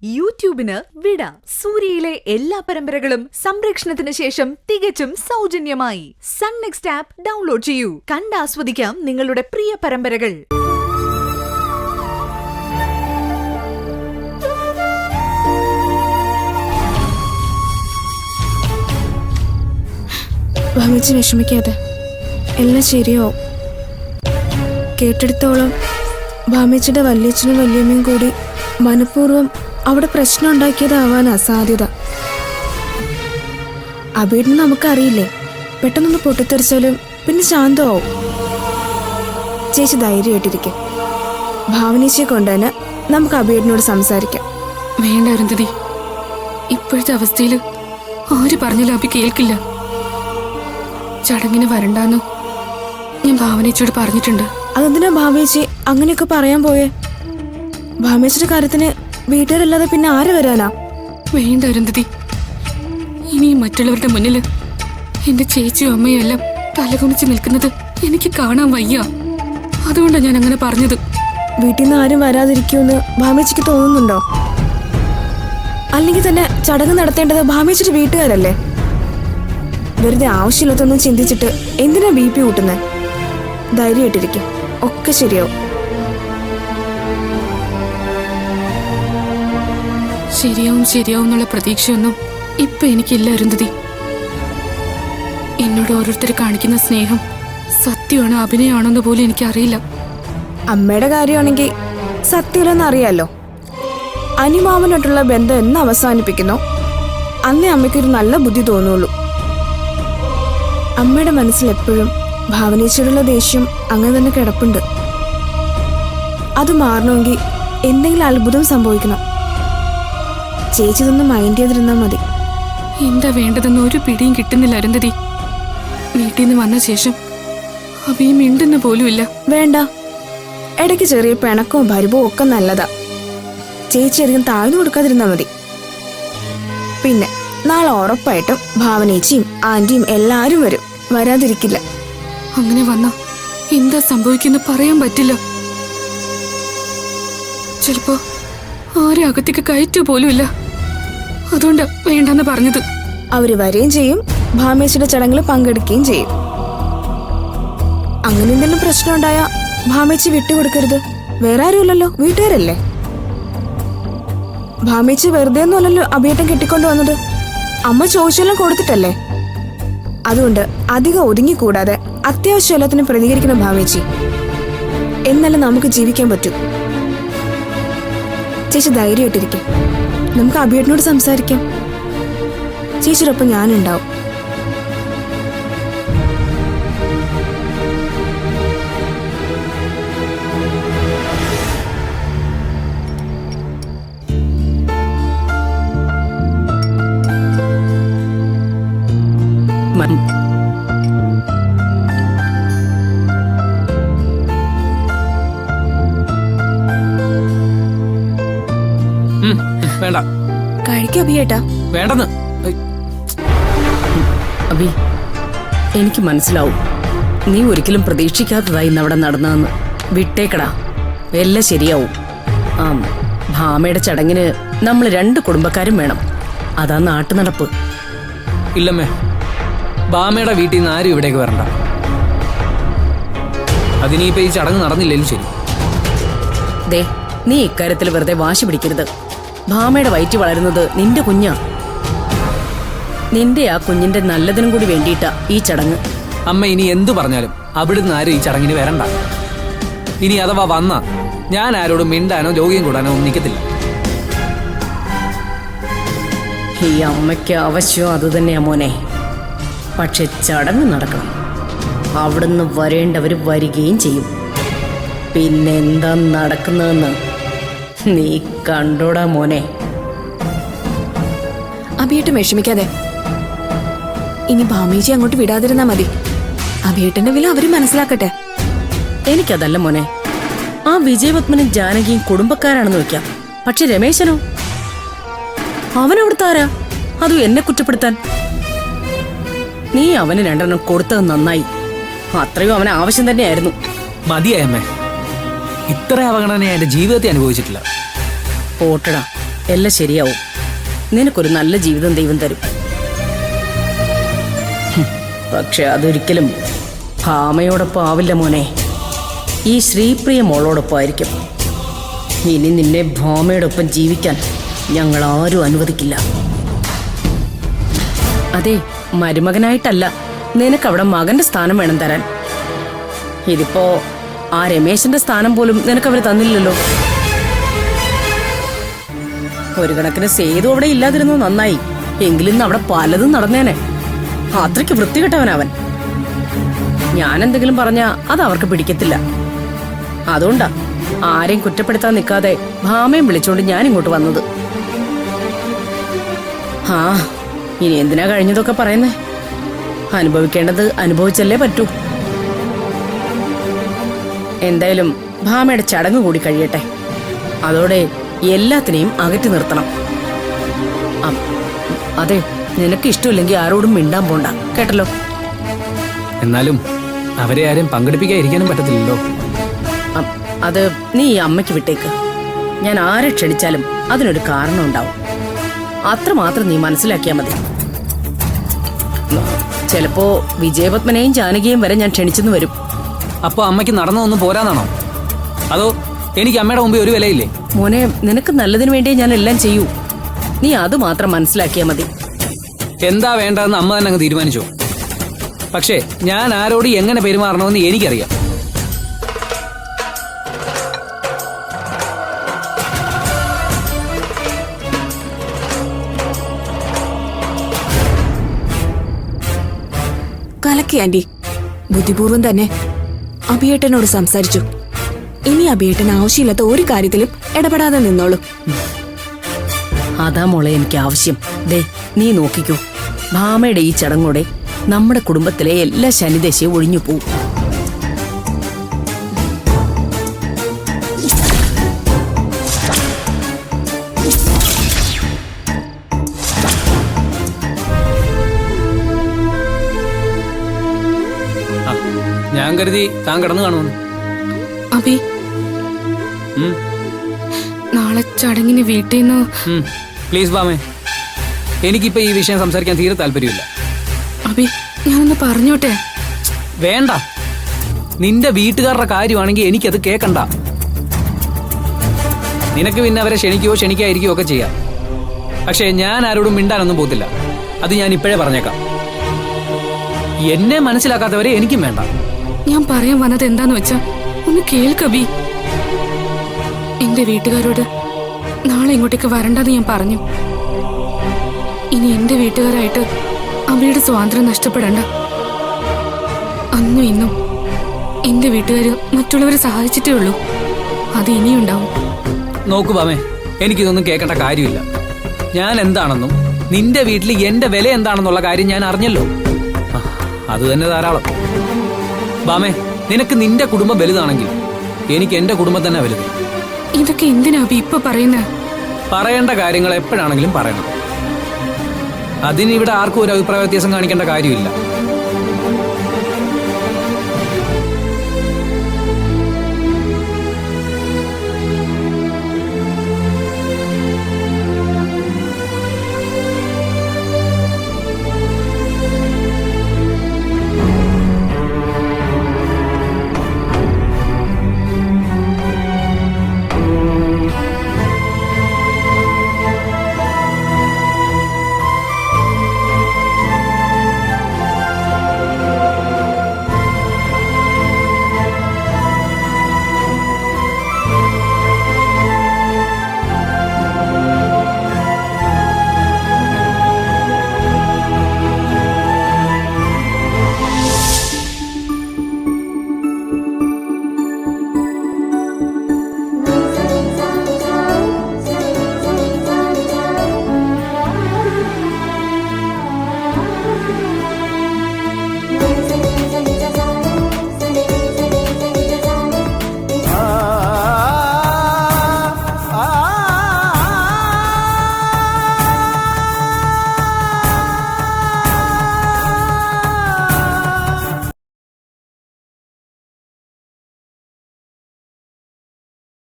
യൂട്യൂബിന് വിട. സൂര്യയിലെ എല്ലാ പരമ്പരകളും സംരക്ഷണത്തിന് ശേഷം തികച്ചും സൗജന്യമായി സൺ നെക്സ്റ്റ് ആപ്പ് ഡൗൺലോഡ് ചെയ്യൂ. കണ്ടാസ്വദിക്കാം നിങ്ങളുടെ പ്രിയ പരമ്പരകൾ. ഭാമിച്ച് വിഷമിക്കാതെ, എല്ലാം ശരിയാവും. കേട്ടെടുത്തോളം ഭാമിച്ചിയുടെ വല്യച്ഛനും വല്യമ്മയും കൂടി മനഃപൂർവ്വം അവിടെ പ്രശ്നം ഉണ്ടാക്കിയതാവാനാ സാധ്യത. അബീഡിന് നമുക്കറിയില്ലേ, പെട്ടെന്നൊന്ന് പൊട്ടിത്തെറിച്ചാലും പിന്നെ ശാന്തമാവും. ചേച്ചി ധൈര്യമായിട്ടിരിക്കും. ഭാവനേച്ചിയെ കൊണ്ടുതന്നെ നമുക്ക് അബീഡിനോട് സംസാരിക്കാം. വേണ്ട അരുന്ധതി, ഇപ്പോഴത്തെ അവസ്ഥയിൽ ആര് പറഞ്ഞാലും അബി കേൾക്കില്ല. ചടങ്ങിന് വരണ്ടാന്ന് ഞാൻ ഭാവനേച്ചിയോട് പറഞ്ഞിട്ടുണ്ട്. അതെന്തിനാ ഭാവേച്ചി അങ്ങനെയൊക്കെ പറയാൻ പോയേ? ഭാവേച്ചിയുടെ കാര്യത്തിന് വീട്ടുകാരല്ലാതെ പിന്നെ ആര് വരാനാ? വേണ്ട അരുന്ധതി, ഇനി മറ്റുള്ളവരുടെ മുന്നിൽ എന്റെ ചേച്ചിയും അമ്മയും എല്ലാം തലകുനിച്ച് നിൽക്കുന്നത് എനിക്ക് കാണാൻ വയ്യ. അതുകൊണ്ടാണ് ഞാൻ അങ്ങനെ പറഞ്ഞത്. വീട്ടിൽ നിന്ന് ആരും വരാതിരിക്കുമെന്ന് ഭാവേച്ചിക്ക് തോന്നുന്നുണ്ടോ? അല്ലെങ്കിൽ തന്നെ ചടങ്ങ് നടത്തേണ്ടത് ഭാവേച്ചിയുടെ വീട്ടുകാരല്ലേ? വെറുതെ ആവശ്യമില്ലാത്തൊന്നും ചിന്തിച്ചിട്ട് എന്തിനാ BP കൂട്ടുന്നത്? ധൈര്യമായിട്ടിരിക്കും, ഒക്കെ ശരിയാവും. ശരിയാവും എന്നുള്ള പ്രതീക്ഷയൊന്നും ഇപ്പൊ എനിക്കില്ല അരുന്ധതി. എന്നോട് ഓരോരുത്തർ കാണിക്കുന്ന സ്നേഹം സത്യമാണോ അഭിനയമാണോ എന്ന് പോലും എനിക്കറിയില്ല. അമ്മയുടെ കാര്യമാണെങ്കിൽ സത്യമില്ലെന്ന് അറിയാലോ. അനിമാമനായിട്ടുള്ള ബന്ധം എന്ന് അവസാനിപ്പിക്കുന്നോ അന്നേ അമ്മയ്ക്കൊരു നല്ല ബുദ്ധി തോന്നുള്ളൂ. അമ്മയുടെ മനസ്സിൽ എപ്പോഴും ഭാവനേശ്വരുള്ള ദേഷ്യം അങ്ങനെ തന്നെ കിടപ്പുണ്ട്. അത് മാറണമെങ്കിൽ എന്തെങ്കിലും അത്ഭുതം സംഭവിക്കണം. ചേച്ചി ഇതൊന്നും മൈൻഡ് ചെയ്തിരുന്നാൽ മതി. എന്താ വേണ്ടതെന്ന് ഒരു പിടിയും കിട്ടുന്നില്ല അരുന്ധതി. വീട്ടിൽ നിന്ന് വന്ന ശേഷം അഭിയും മിണ്ടുന്ന പോലുമില്ല. വേണ്ട, ഇടയ്ക്ക് ചെറിയ പിണക്കവും പരിഭവും ഒക്കെ നല്ലതാ. ചേച്ചി അധികം താഴ്ന്നു കൊടുക്കാതിരുന്നാൽ മതി. പിന്നെ നാളെ ഉറപ്പായിട്ടും ഭാവനേച്ചിയും ആന്റിയും എല്ലാരും വരും, വരാതിരിക്കില്ല. അങ്ങനെ വന്ന എന്താ സംഭവിക്കുന്ന പറയാൻ പറ്റില്ല. ചിലപ്പോ ആരെ അകത്തേക്ക് കയറ്റു പോലുമില്ല. അതുകൊണ്ടാ വേണ്ടെന്ന് പറഞ്ഞത്. അവര് വരികയും ചെയ്യും, ഭാമേച്ചിയുടെ ചടങ്ങിൽ പങ്കെടുക്കുകയും ചെയ്യും. അങ്ങനെ എന്തെങ്കിലും പ്രശ്നം ഉണ്ടായാ ഭാമേച്ചി വിട്ടുകൊടുക്കരുത്. വേറെ ആരുമില്ലല്ലോ, വീട്ടുകാരല്ലേ. ഭാമേച്ചി വെറുതെ ഒന്നുമല്ലല്ലോ അഭിയേട്ടം കെട്ടിക്കൊണ്ടു വന്നത്. അമ്മ ചോദിച്ചെല്ലാം കൊടുത്തിട്ടല്ലേ. അതുകൊണ്ട് അധികം ഒതുങ്ങിക്കൂടാതെ അത്യാവശ്യം എല്ലാത്തിനും പ്രതികരിക്കണം ഭാമേച്ചി. എന്നാലും നമുക്ക് ജീവിക്കാൻ പറ്റൂ. ചേച്ചി ധൈര്യമായിട്ടിരിക്കും. നമുക്ക് അഭിയേട്ടനോട് സംസാരിക്കാം. ചേച്ചിയോടൊപ്പം ഞാനുണ്ടാവും. വേണ്ട, കഴിക്കാം അഭിയേട്ടാ. വേണ്ടെന്ന്. അബി, എനിക്ക് മനസ്സിലാവും നീ ഒരിക്കലും പ്രതീക്ഷിക്കാത്തതായി ഇന്നവിടെ നടന്നതെന്ന്. വിട്ടേക്കടാ, എല്ലാം ശരിയാവും. ഭാമയുടെ ചടങ്ങിന് നമ്മൾ 2 കുടുംബക്കാരും വേണം. അതാ നാട്ടു നടപ്പ്. ഇല്ലമ്മേ, ഭാമയുടെ വീട്ടിൽ നിന്ന് ആരും ഇവിടേക്ക് വരണ്ട. അതിനിപ്പോ ഈ ചടങ്ങ് നടന്നില്ലേലും ശരി. ദേ, നീ ഇക്കാര്യത്തിൽ വെറുതെ വാശി പിടിക്കരുത്. ഭാമയുടെ വയറ്റി വളരുന്നത് നിന്റെ കുഞ്ഞാ. നിന്റെ ആ കുഞ്ഞിന്റെ നല്ലതിനും കൂടി വേണ്ടിയിട്ടാ ഈ ചടങ്ങ്. അമ്മ ഇനി എന്തു പറഞ്ഞാലും അവിടുന്ന് ആരും ഈ ചടങ്ങിന് വരണ്ട. ഇനി അഥവാ വന്നാ ഞാൻ ആരോടും മിണ്ടാനോ ജോഗ്യം കൂടാനോ ഒന്നും നിൽക്കത്തില്ല. ഈ അമ്മയ്ക്ക് ആവശ്യം അത് തന്നെയാ മോനെ. പക്ഷെ ചടങ്ങ് നടക്കണം. അവിടുന്ന് വരേണ്ടവർ വരികയും ചെയ്യും. പിന്നെ എന്താ നടക്കുന്നതെന്ന് നീ കണ്ടോടാ മോനെ. അഭിയേട്ടൻ വിഷമിക്കാതെ. ഇനി ഭാമേച്ചി അങ്ങോട്ട് വിടാതിരുന്നാ മതി. അഭിയേട്ടന്റെ വില അവര് മനസ്സിലാക്കട്ടെ. എനിക്കതല്ല മോനെ. ആ വിജയപത്മനും ജാനകിയും കുടുംബക്കാരാണെന്ന് വെക്കാം. പക്ഷെ രമേശനോ? അവനവിടുത്തെ ആരാ? അതും എന്നെ കുറ്റപ്പെടുത്താൻ. നീ അവന് 2 കൊടുത്തത് നന്നായി. അത്രയും അവന് ആവശ്യം തന്നെയായിരുന്നു. മതിയായമ്മേ, ഇത്ര അവഗണന എന്റെ ജീവിതത്തെ അനുഭവിച്ചിട്ടില്ല. പോട്ടടാ, എല്ലാം ശരിയാവും. നിനക്കൊരു നല്ല ജീവിതം ദൈവം തരും. പക്ഷെ അതൊരിക്കലും ഭാമയോടൊപ്പം ആവില്ല മോനെ. ഈ ശ്രീപ്രിയ മോളോടൊപ്പം ആയിരിക്കും. ഇനി നിന്നെ ഭാമയോടൊപ്പം ജീവിക്കാൻ ഞങ്ങൾ ആരും അനുവദിക്കില്ല. അതെ, മരുമകനായിട്ടല്ല, നിനക്കവിടെ മകന്റെ സ്ഥാനം വേണം തരാൻ. ഇതിപ്പോ ആ രമേശന്റെ സ്ഥാനം പോലും നിനക്കവര് തന്നില്ലല്ലോ. ഒരു കണക്കിന് സേതു അവിടെ ഇല്ലാതിരുന്നു നന്നായി. എങ്കിലും ഇന്ന് അവിടെ പലതും നടന്നേനെ. അത്രയ്ക്ക് വൃത്തികെട്ടവനവൻ. ഞാനെന്തെങ്കിലും പറഞ്ഞാ അത് അവർക്ക് പിടിക്കത്തില്ല. അതുകൊണ്ടാ ആരെയും കുറ്റപ്പെടുത്താൻ നിൽക്കാതെ ഭാമയും വിളിച്ചോണ്ട് ഞാൻ ഇങ്ങോട്ട് വന്നത്. ആ, ഇനി എന്തിനാ കഴിഞ്ഞതൊക്കെ പറയുന്നേ? അനുഭവിക്കേണ്ടത് അനുഭവിച്ചല്ലേ പറ്റൂ. എന്തായാലും ഭാമയുടെ ചടങ്ങ് കൂടി കഴിയട്ടെ. അതോടെ എല്ലാത്തിനെയും അകറ്റി നിർത്തണം. അതെ, നിനക്ക് ഇഷ്ടമില്ലെങ്കിൽ ആരോടും മിണ്ടാൻ പോണ്ട, കേട്ടല്ലോ. എന്നാലും അവരെ ആരെയും പങ്കെടുപ്പിക്കാതിരിക്കാനും പറ്റത്തില്ലല്ലോ. അത് നീ ഈ അമ്മയ്ക്ക് വിട്ടേക്ക്. ഞാൻ ആരെ ക്ഷണിച്ചാലും അതിനൊരു കാരണം ഉണ്ടാവും. അത്രമാത്രം നീ മനസ്സിലാക്കിയാൽ മതി. ചിലപ്പോ വിജയപത്മനെയും ജാനകിയെയും വരെ ഞാൻ ക്ഷണിച്ചെന്ന് വരും. അപ്പൊ അമ്മയ്ക്ക് നടന്നതൊന്നും പോരാന്നാണോ? അതോ എനിക്ക് അമ്മയുടെ മുമ്പിൽ ഒരു വിലയില്ലേ? മോനെ, നിനക്ക് നല്ലതിന് വേണ്ടിയേ ഞാൻ എല്ലാം ചെയ്യൂ. നീ അത് മാത്രം മനസ്സിലാക്കിയാൽ മതി. എന്താ വേണ്ടതെന്ന് അമ്മ തന്നെ അങ്ങ് തീരുമാനിച്ചോ. പക്ഷേ ഞാൻ ആരോട് എങ്ങനെ പെരുമാറണമെന്ന് എനിക്കറിയാം. കലക്കി ആന്റി. ബുദ്ധിപൂർവ്വം തന്നെ അഭിയേട്ടനോട് സംസാരിച്ചു. ഇനി അഭിയേട്ടൻ ആവശ്യമില്ലാത്ത ഒരു കാര്യത്തിലും ഇടപെടാതെ നിന്നോളൂ. അതാ മോളെ എനിക്ക് ആവശ്യം. ദേ, നീ നോക്കിക്കോ. ഭാമയുടെ ഈ ചടങ്ങോടെ നമ്മുടെ കുടുംബത്തിലെ എല്ലാ ശനിദശയും ഒഴിഞ്ഞു പോവും. ഞാൻ കരുതി താൻ കിടന്നു കാണുമെന്ന്. അബി, നാളെ ചടങ്ങിന് വീട്ടിൽ നിന്ന്. പ്ലീസ് ബാമേ, എനിക്കിപ്പോ ഈ വിഷയം സംസാരിക്കാൻ തീരെ താല്പര്യമില്ല. അബി, ഞാനൊന്ന് പറഞ്ഞോട്ടെ. വേണ്ട, നിന്റെ വീട്ടുകാരുടെ കാര്യമാണെങ്കിൽ എനിക്കത് കേക്കണ്ട. നിനക്ക് പിന്നെ അവരെ ക്ഷണിക്കുകയോ ക്ഷണിക്കാതിരിക്കുകയോ ഒക്കെ ചെയ്യാം. പക്ഷെ ഞാൻ ആരോടും മിണ്ടാനൊന്നും പോകത്തില്ല. അത് ഞാൻ ഇപ്പോഴേ പറഞ്ഞേക്കാം. എന്നെ മനസ്സിലാക്കാത്തവരെ എനിക്കും വേണ്ട. ഞാൻ പറയാൻ വന്നത് എന്താന്ന് വെച്ചാ ഒന്ന് കേൾക്കബി. എന്റെ വീട്ടുകാരോട് നാളെ ഇങ്ങോട്ടേക്ക് വരണ്ടെന്ന് ഞാൻ പറഞ്ഞു. ഇനി എന്റെ വീട്ടുകാരായിട്ട് അവയുടെ സ്വാതന്ത്ര്യം നഷ്ടപ്പെടണ്ട. അന്നും ഇന്നും എന്റെ വീട്ടുകാര് മറ്റുള്ളവരെ സഹായിച്ചിട്ടേ ഉള്ളൂ. അത് ഇനിയുണ്ടാവും. നോക്കു ബാമേ, എനിക്കിതൊന്നും കേൾക്കേണ്ട കാര്യമില്ല. ഞാൻ എന്താണെന്നും നിന്റെ വീട്ടിൽ എന്റെ വില എന്താണെന്നുള്ള കാര്യം ഞാൻ അറിഞ്ഞല്ലോ. അത് തന്നെ ധാരാളം. ബാമേ, നിനക്ക് നിന്റെ കുടുംബം വലുതാണെങ്കിൽ എനിക്ക് എന്റെ കുടുംബം തന്നെ വലുത്. ഇതൊക്കെ എന്തിനാ അബി ഇപ്പൊ പറയുന്നത്? പറയേണ്ട കാര്യങ്ങൾ എപ്പോഴാണെങ്കിലും പറയണം. അതിന് ഇവിടെ ആർക്കും ഒരു അഭിപ്രായ വ്യത്യാസം കാണിക്കേണ്ട കാര്യമില്ല.